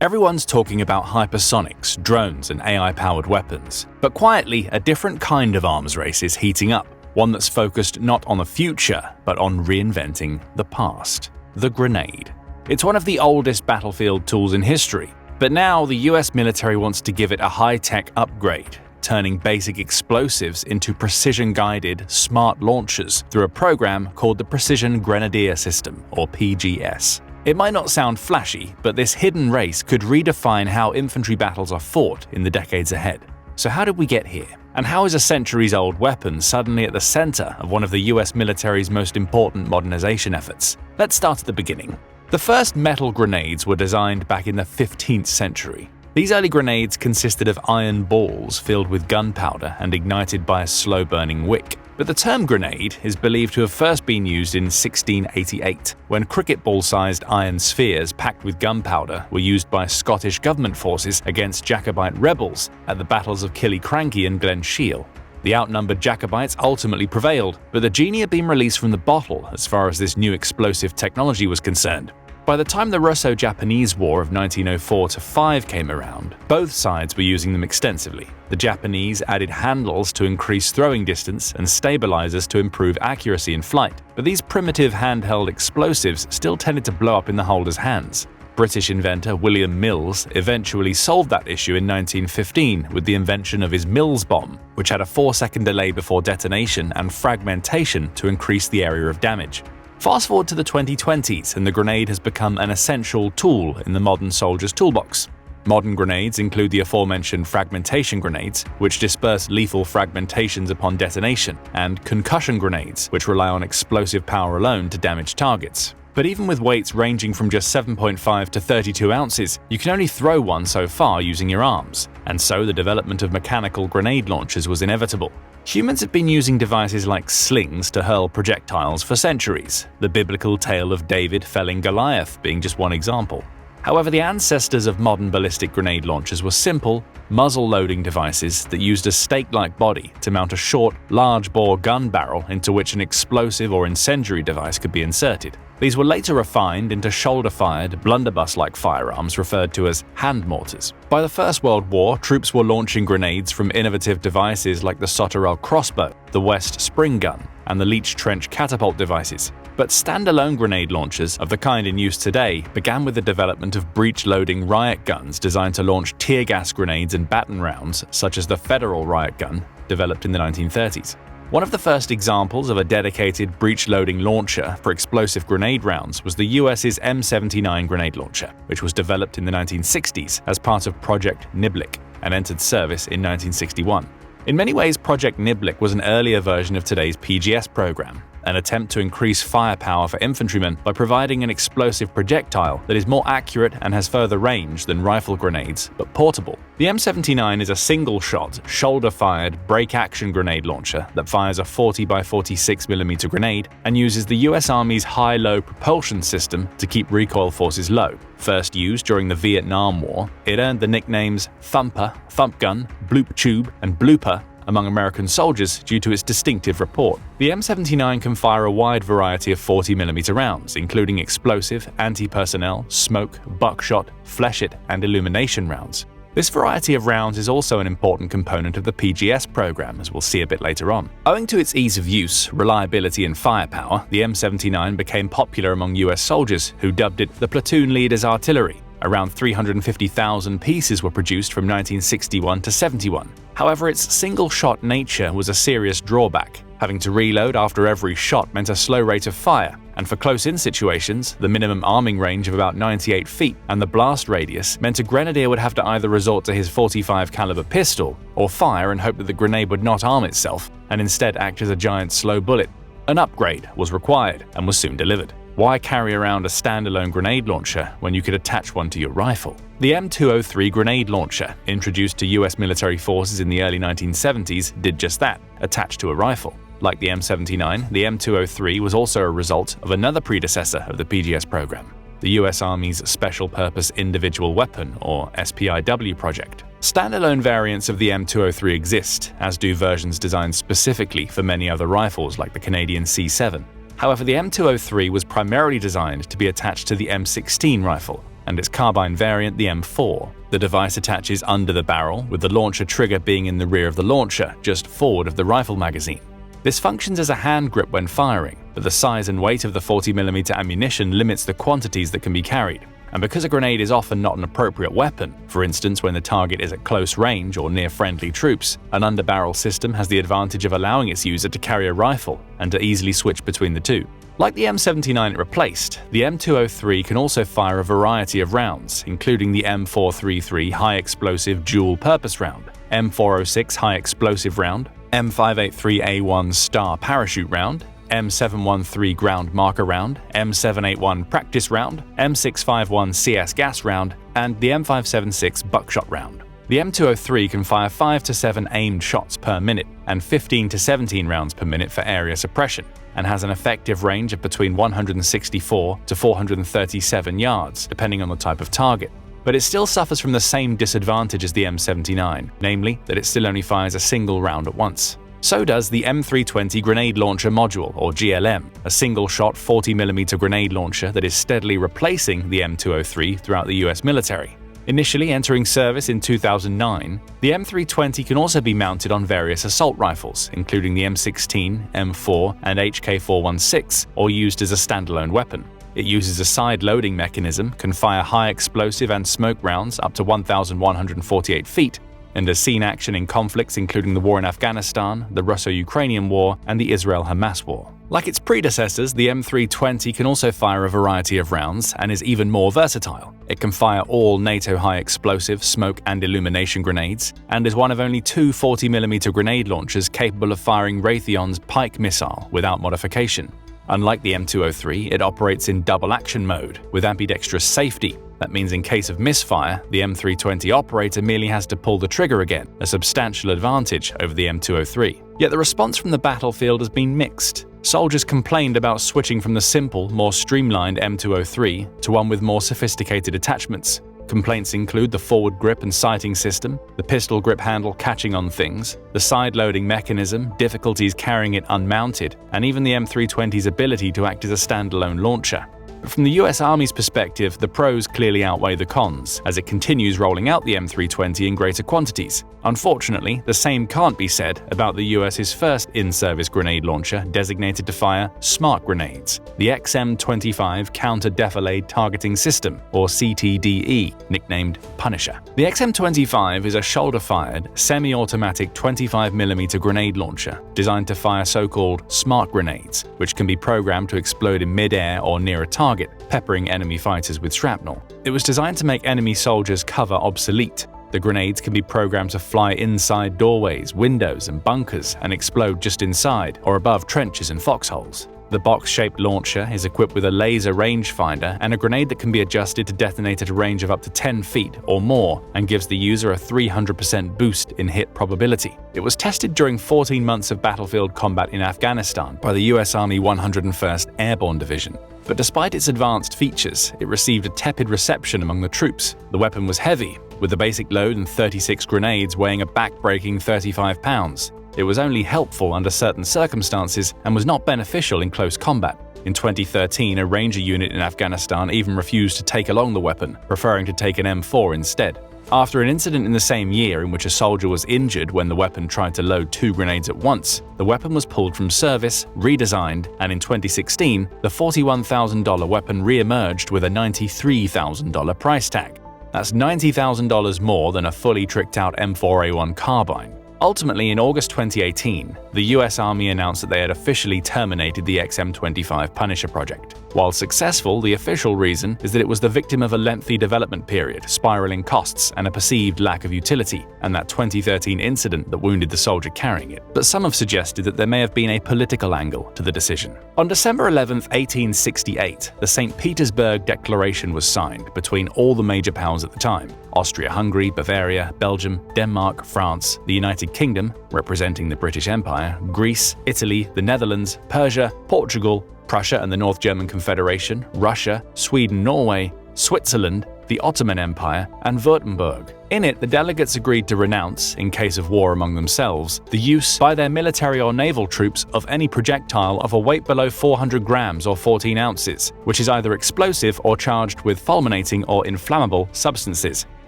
Everyone's talking about hypersonics, drones, and AI-powered weapons. But quietly, a different kind of arms race is heating up, one that's focused not on the future, but on reinventing the past. The grenade. It's one of the oldest battlefield tools in history, but now the US military wants to give it a high-tech upgrade, turning basic explosives into precision-guided, smart launchers through a program called the Precision Grenadier System, or PGS. It might not sound flashy, but this hidden race could redefine how infantry battles are fought in the decades ahead. So how did we get here? And how is a centuries-old weapon suddenly at the center of one of the US military's most important modernization efforts? Let's start at the beginning. The first metal grenades were designed back in the 15th century. These early grenades consisted of iron balls filled with gunpowder and ignited by a slow-burning wick. But the term grenade is believed to have first been used in 1688, when cricket ball-sized iron spheres packed with gunpowder were used by Scottish government forces against Jacobite rebels at the battles of Killiecrankie and Glen Shiel. The outnumbered Jacobites ultimately prevailed, but the genie had been released from the bottle as far as this new explosive technology was concerned. By the time the Russo-Japanese War of 1904-5 came around, both sides were using them extensively. The Japanese added handles to increase throwing distance and stabilizers to improve accuracy in flight, but these primitive handheld explosives still tended to blow up in the holder's hands. British inventor William Mills eventually solved that issue in 1915 with the invention of his Mills bomb, which had a 4-second delay before detonation and fragmentation to increase the area of damage. Fast forward to the 2020s and the grenade has become an essential tool in the modern soldier's toolbox. Modern grenades include the aforementioned fragmentation grenades, which disperse lethal fragmentations upon detonation, and concussion grenades, which rely on explosive power alone to damage targets. But even with weights ranging from just 7.5 to 32 ounces, you can only throw one so far using your arms, and so the development of mechanical grenade launchers was inevitable. Humans have been using devices like slings to hurl projectiles for centuries, the biblical tale of David felling Goliath being just one example. However, the ancestors of modern ballistic grenade launchers were simple, muzzle-loading devices that used a stake-like body to mount a short, large-bore gun barrel into which an explosive or incendiary device could be inserted. These were later refined into shoulder-fired, blunderbuss-like firearms referred to as hand mortars. By the First World War, troops were launching grenades from innovative devices like the Sauterelle crossbow, the West spring gun, and the Leech trench catapult devices. But standalone grenade launchers of the kind in use today began with the development of breech-loading riot guns designed to launch tear gas grenades and baton rounds, such as the Federal riot gun, developed in the 1930s. One of the first examples of a dedicated breech-loading launcher for explosive grenade rounds was the US's M79 grenade launcher, which was developed in the 1960s as part of Project Niblick and entered service in 1961. In many ways, Project Niblick was an earlier version of today's PGS program, an attempt to increase firepower for infantrymen by providing an explosive projectile that is more accurate and has further range than rifle grenades, but portable. The M79 is a single-shot, shoulder-fired, break-action grenade launcher that fires a 40 by 46mm grenade and uses the US Army's high-low propulsion system to keep recoil forces low. First used during the Vietnam War, it earned the nicknames Thumper, Thump Gun, Bloop Tube, and Blooper among American soldiers due to its distinctive report. The M79 can fire a wide variety of 40mm rounds, including explosive, anti-personnel, smoke, buckshot, flech-it, and illumination rounds. This variety of rounds is also an important component of the PGS program, as we'll see a bit later on. Owing to its ease of use, reliability, and firepower, the M79 became popular among US soldiers, who dubbed it the platoon leader's artillery. Around 350,000 pieces were produced from 1961 to 71. However, its single-shot nature was a serious drawback. Having to reload after every shot meant a slow rate of fire, and for close-in situations, the minimum arming range of about 98 feet and the blast radius meant a grenadier would have to either resort to his .45 caliber pistol or fire and hope that the grenade would not arm itself and instead act as a giant slow bullet. An upgrade was required and was soon delivered. Why carry around a standalone grenade launcher when you could attach one to your rifle? The M203 grenade launcher, introduced to US military forces in the early 1970s, did just that, attached to a rifle. Like the M79, the M203 was also a result of another predecessor of the PGS program, the US Army's Special Purpose Individual Weapon, or SPIW project. Standalone variants of the M203 exist, as do versions designed specifically for many other rifles like the Canadian C7. However, the M203 was primarily designed to be attached to the M16 rifle, and its carbine variant the M4. The device attaches under the barrel, with the launcher trigger being in the rear of the launcher, just forward of the rifle magazine. This functions as a hand grip when firing, but the size and weight of the 40mm ammunition limits the quantities that can be carried. And because a grenade is often not an appropriate weapon, for instance when the target is at close range or near friendly troops, an underbarrel system has the advantage of allowing its user to carry a rifle and to easily switch between the two. Like the M79 it replaced, the M203 can also fire a variety of rounds, including the M433 high-explosive dual-purpose round, M406 high-explosive round, M583A1 star parachute round, M713 ground marker round, M781 practice round, M651 CS gas round, and the M576 buckshot round. The M203 can fire 5 to 7 aimed shots per minute and 15 to 17 rounds per minute for area suppression, and has an effective range of between 164 to 437 yards, depending on the type of target. But it still suffers from the same disadvantage as the M79, namely that it still only fires a single round at once. So does the M320 Grenade Launcher Module, or GLM, a single-shot 40mm grenade launcher that is steadily replacing the M203 throughout the US military. Initially entering service in 2009, the M320 can also be mounted on various assault rifles, including the M16, M4, and HK416, or used as a standalone weapon. It uses a side-loading mechanism, can fire high-explosive and smoke rounds up to 1,148 feet, and has seen action in conflicts including the war in Afghanistan, the Russo-Ukrainian War, and the Israel-Hamas War. Like its predecessors, the M320 can also fire a variety of rounds and is even more versatile. It can fire all NATO high-explosive, smoke, and illumination grenades, and is one of only two 40mm grenade launchers capable of firing Raytheon's Pike missile without modification. Unlike the M203, it operates in double-action mode, with ambidextrous safety. That means in case of misfire, the M320 operator merely has to pull the trigger again, a substantial advantage over the M203. Yet the response from the battlefield has been mixed. Soldiers complained about switching from the simple, more streamlined M203 to one with more sophisticated attachments. Complaints include the forward grip and sighting system, the pistol grip handle catching on things, the side-loading mechanism, difficulties carrying it unmounted, and even the M320's ability to act as a standalone launcher. But from the US Army's perspective, the pros clearly outweigh the cons, as it continues rolling out the M320 in greater quantities. Unfortunately, the same can't be said about the US's first in-service grenade launcher designated to fire smart grenades, the XM25 Counter-Defilade Targeting System, or CTDE, nicknamed Punisher. The XM25 is a shoulder-fired, semi-automatic 25mm grenade launcher designed to fire so-called smart grenades, which can be programmed to explode in mid-air or near a target, peppering enemy fighters with shrapnel. It was designed to make enemy soldiers' cover obsolete. The grenades can be programmed to fly inside doorways, windows, and bunkers and explode just inside or above trenches and foxholes. The box-shaped launcher is equipped with a laser rangefinder and a grenade that can be adjusted to detonate at a range of up to 10 feet or more and gives the user a 300% boost in hit probability. It was tested during 14 months of battlefield combat in Afghanistan by the US Army 101st Airborne Division. But despite its advanced features, it received a tepid reception among the troops. The weapon was heavy, with a basic load and 36 grenades weighing a back-breaking 35 pounds. It was only helpful under certain circumstances and was not beneficial in close combat. In 2013, a Ranger unit in Afghanistan even refused to take along the weapon, preferring to take an M4 instead. After an incident in the same year in which a soldier was injured when the weapon tried to load 2 grenades at once, the weapon was pulled from service, redesigned, and in 2016, the $41,000 weapon re-emerged with a $93,000 price tag. That's $90,000 more than a fully tricked-out M4A1 carbine. Ultimately, in August 2018, the US Army announced that they had officially terminated the XM25 Punisher project. While successful, the official reason is that it was the victim of a lengthy development period, spiraling costs, and a perceived lack of utility, and that 2013 incident that wounded the soldier carrying it. But some have suggested that there may have been a political angle to the decision. On December 11, 1868, the St. Petersburg Declaration was signed between all the major powers at the time: Austria-Hungary, Bavaria, Belgium, Denmark, France, the United Kingdom, representing the British Empire, Greece, Italy, the Netherlands, Persia, Portugal, Prussia and the North German Confederation, Russia, Sweden, Norway, Switzerland, the Ottoman Empire, and Württemberg. In it, the delegates agreed to renounce, in case of war among themselves, the use by their military or naval troops of any projectile of a weight below 400 grams or 14 ounces, which is either explosive or charged with fulminating or inflammable substances.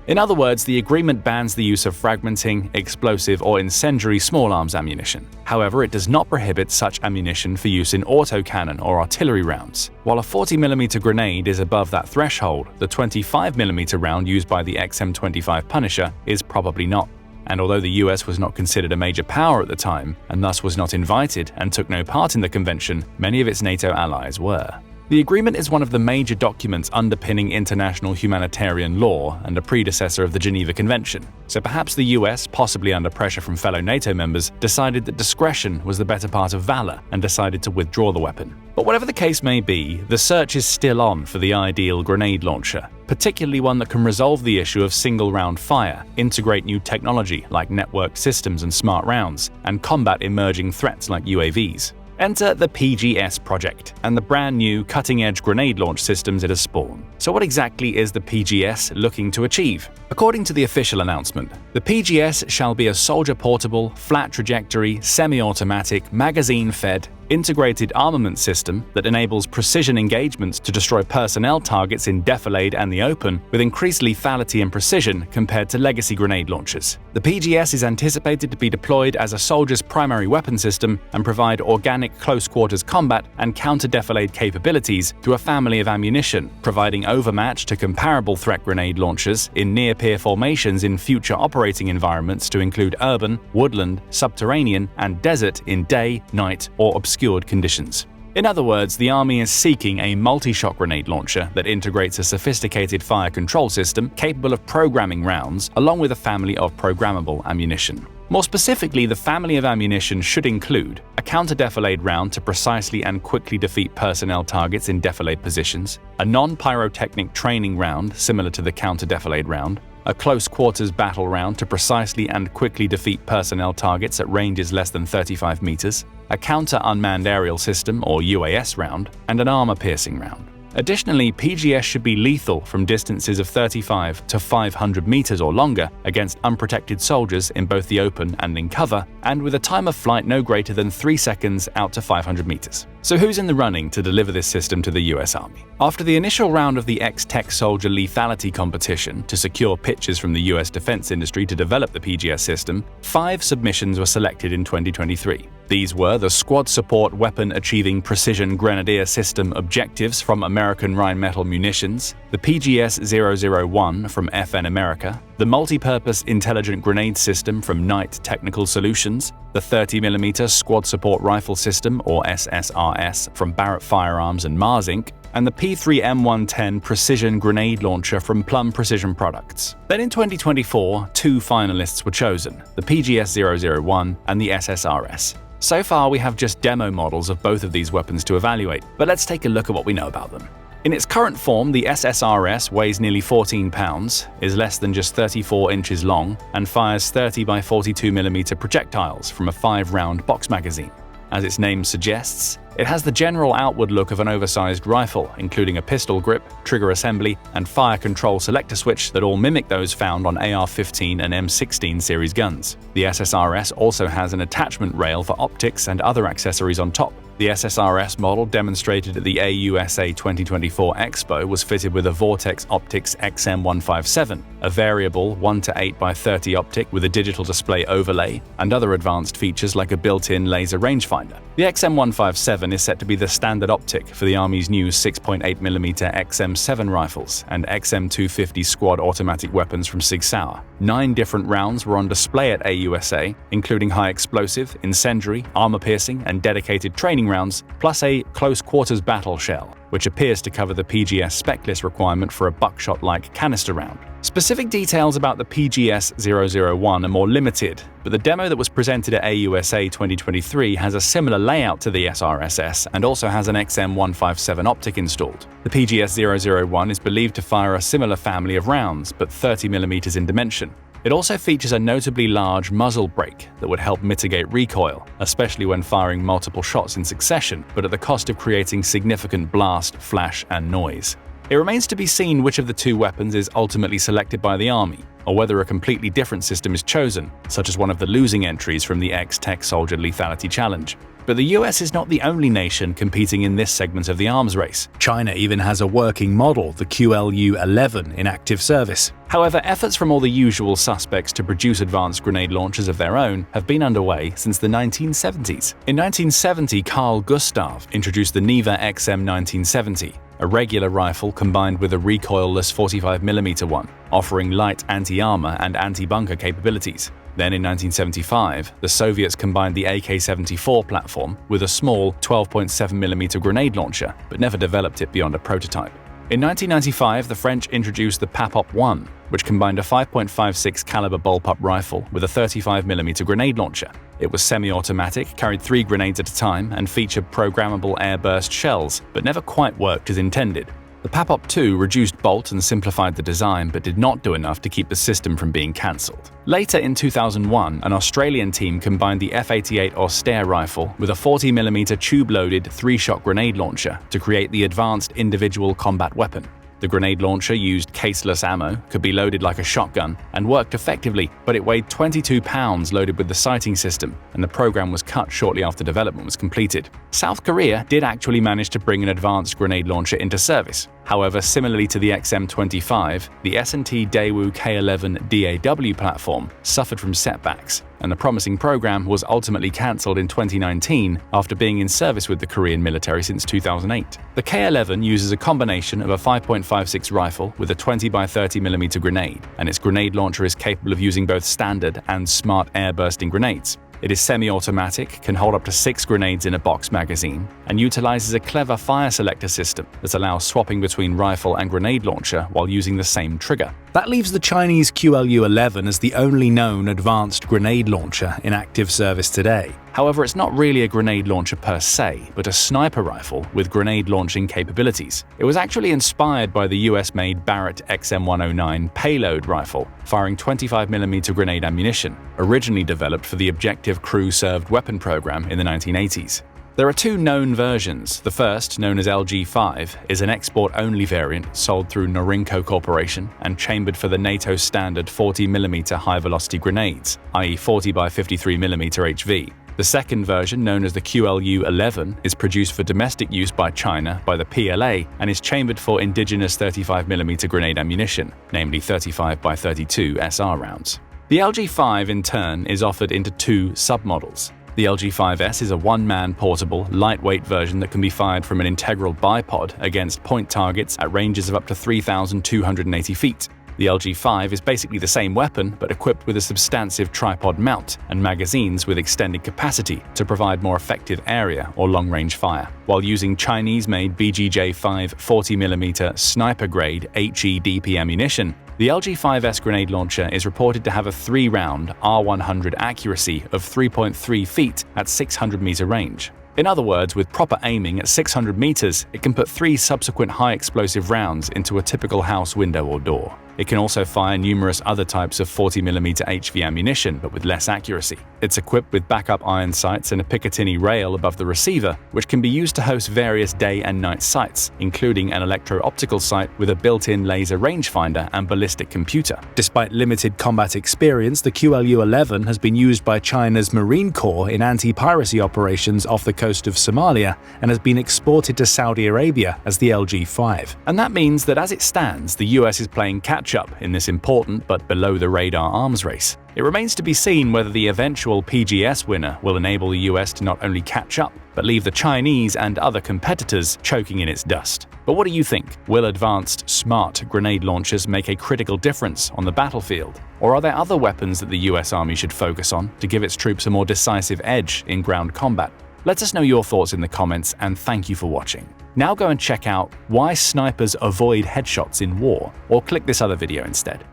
In other words, the agreement bans the use of fragmenting, explosive, or incendiary small arms ammunition. However, it does not prohibit such ammunition for use in autocannon or artillery rounds. While a 40mm grenade is above that threshold, the 25mm round used by the XM-25 Punisher is probably not. And although the US was not considered a major power at the time, and thus was not invited and took no part in the convention, many of its NATO allies were. The agreement is one of the major documents underpinning international humanitarian law and a predecessor of the Geneva Convention. So perhaps the US, possibly under pressure from fellow NATO members, decided that discretion was the better part of valor and decided to withdraw the weapon. But whatever the case may be, the search is still on for the ideal grenade launcher, particularly one that can resolve the issue of single-round fire, integrate new technology like networked systems and smart rounds, and combat emerging threats like UAVs. Enter the PGS project and the brand new cutting-edge grenade launch systems it has spawned. So what exactly is the PGS looking to achieve? According to the official announcement, the PGS shall be a soldier-portable, flat-trajectory, semi-automatic, magazine-fed, integrated armament system that enables precision engagements to destroy personnel targets in defilade and the open with increased lethality and precision compared to legacy grenade launchers. The PGS is anticipated to be deployed as a soldier's primary weapon system and provide organic close-quarters combat and counter-defilade capabilities through a family of ammunition, providing overmatch to comparable threat grenade launchers in near-peer formations in future operating environments to include urban, woodland, subterranean, and desert in day, night, or obscured conditions. In other words, the Army is seeking a multi-shot grenade launcher that integrates a sophisticated fire control system capable of programming rounds along with a family of programmable ammunition. More specifically, the family of ammunition should include a counter-defilade round to precisely and quickly defeat personnel targets in defilade positions, a non-pyrotechnic training round similar to the counter-defilade round, a close-quarters battle round to precisely and quickly defeat personnel targets at ranges less than 35 meters, a counter-unmanned aerial system or UAS round, and an armor-piercing round. Additionally, PGS should be lethal from distances of 35 to 500 meters or longer against unprotected soldiers in both the open and in cover, and with a time of flight no greater than 3 seconds out to 500 meters. So who's in the running to deliver this system to the US Army? After the initial round of the X-Tech Soldier Lethality competition to secure pitches from the US defense industry to develop the PGS system, 5 submissions were selected in 2023. These were the Squad Support Weapon Achieving Precision Grenadier System Objectives from American Rheinmetall Munitions, the PGS-001 from FN America, the Multi-Purpose Intelligent Grenade System from Knight Technical Solutions, the 30mm Squad Support Rifle System or SSRS from Barrett Firearms and Mars Inc., and the P3M110 Precision Grenade Launcher from Plum Precision Products. Then in 2024, 2 finalists were chosen, the PGS-001 and the SSRS. So far, we have just demo models of both of these weapons to evaluate, but let's take a look at what we know about them. In its current form, the SSRS weighs nearly 14 pounds, is less than just 34 inches long, and fires 30 by 42mm projectiles from a 5-round box magazine. As its name suggests, it has the general outward look of an oversized rifle, including a pistol grip, trigger assembly, and fire control selector switch that all mimic those found on AR-15 and M16 series guns. The SSRS also has an attachment rail for optics and other accessories on top. The SSRS model demonstrated at the AUSA 2024 Expo was fitted with a Vortex Optics XM157, a variable 1:8x30 optic with a digital display overlay, and other advanced features like a built-in laser rangefinder. The XM157 is set to be the standard optic for the Army's new 6.8mm XM7 rifles and XM250 squad automatic weapons from Sig Sauer. 9 different rounds were on display at AUSA, including high explosive, incendiary, armor-piercing, and dedicated training rounds, plus a close-quarters battle shell, which appears to cover the PGS spec list requirement for a buckshot-like canister round. Specific details about the PGS-001 are more limited, but the demo that was presented at AUSA 2023 has a similar layout to the SRSS and also has an XM157 optic installed. The PGS-001 is believed to fire a similar family of rounds, but 30mm in dimension. It also features a notably large muzzle brake that would help mitigate recoil, especially when firing multiple shots in succession, but at the cost of creating significant blast, flash, and noise. It remains to be seen which of the two weapons is ultimately selected by the Army, or whether a completely different system is chosen, such as one of the losing entries from the X-Tech Soldier Lethality Challenge. But the US is not the only nation competing in this segment of the arms race. China even has a working model, the QLU-11, in active service. However, efforts from all the usual suspects to produce advanced grenade launchers of their own have been underway since the 1970s. In 1970, Carl Gustav introduced the Neva XM1970, a regular rifle combined with a recoilless 45mm one, offering light anti-armor and anti-bunker capabilities. Then in 1975, the Soviets combined the AK-74 platform with a small 12.7mm grenade launcher, but never developed it beyond a prototype. In 1995, the French introduced the Papop-1, which combined a 5.56 caliber bullpup rifle with a 35mm grenade launcher. It was semi-automatic, carried 3 grenades at a time, and featured programmable air-burst shells, but never quite worked as intended. The Papop-2 reduced bolt and simplified the design, but did not do enough to keep the system from being cancelled. Later in 2001, an Australian team combined the F-88 Austere rifle with a 40mm tube-loaded 3-shot grenade launcher to create the Advanced Individual Combat Weapon. The grenade launcher used caseless ammo, could be loaded like a shotgun, and worked effectively, but it weighed 22 pounds loaded with the sighting system, and the program was cut shortly after development was completed. South Korea did actually manage to bring an advanced grenade launcher into service. However, similarly to the XM25, the S&T Daewoo K-11 DAW platform suffered from setbacks, and the promising program was ultimately cancelled in 2019 after being in service with the Korean military since 2008. The K-11 uses a combination of a 5.56 rifle with a 20x30mm grenade, and its grenade launcher is capable of using both standard and smart air-bursting grenades. It is semi-automatic, can hold up to 6 grenades in a box magazine, and utilizes a clever fire selector system that allows swapping between rifle and grenade launcher while using the same trigger. That leaves the Chinese QLU-11 as the only known advanced grenade launcher in active service today. However, it's not really a grenade launcher per se, but a sniper rifle with grenade launching capabilities. It was actually inspired by the US-made Barrett XM109 payload rifle, firing 25mm grenade ammunition, originally developed for the Objective Crew-Served Weapon program in the 1980s. There are 2 known versions. The first, known as LG5, is an export-only variant sold through Norinco Corporation and chambered for the NATO standard 40mm high-velocity grenades, i.e. 40x53mm HV. The second version, known as the QLU-11, is produced for domestic use by China by the PLA and is chambered for indigenous 35mm grenade ammunition, namely 35x32 SR rounds. The LG5, in turn, is offered into 2 submodels. The LG5S is a one-man portable, lightweight version that can be fired from an integral bipod against point targets at ranges of up to 3,280 feet. The LG5 is basically the same weapon, but equipped with a substantive tripod mount and magazines with extended capacity to provide more effective area or long-range fire. While using Chinese-made BGJ-5 40mm sniper-grade HEDP ammunition, the LG5S grenade launcher is reported to have a 3-round R100 accuracy of 3.3 feet at 600-meter range. In other words, with proper aiming at 600 meters, it can put 3 subsequent high-explosive rounds into a typical house window or door. It can also fire numerous other types of 40mm HV ammunition, but with less accuracy. It's equipped with backup iron sights and a Picatinny rail above the receiver, which can be used to host various day and night sights, including an electro-optical sight with a built-in laser rangefinder and ballistic computer. Despite limited combat experience, the QLU-11 has been used by China's Marine Corps in anti-piracy operations off the coast of Somalia and has been exported to Saudi Arabia as the LG-5. And that means that as it stands, the US is playing catch-up in this important but below-the-radar arms race. It remains to be seen whether the eventual PGS winner will enable the US to not only catch up, but leave the Chinese and other competitors choking in its dust. But what do you think? Will advanced, smart grenade launchers make a critical difference on the battlefield? Or are there other weapons that the US Army should focus on to give its troops a more decisive edge in ground combat? Let us know your thoughts in the comments, and thank you for watching. Now go and check out Why Snipers Avoid Headshots in War, or click this other video instead.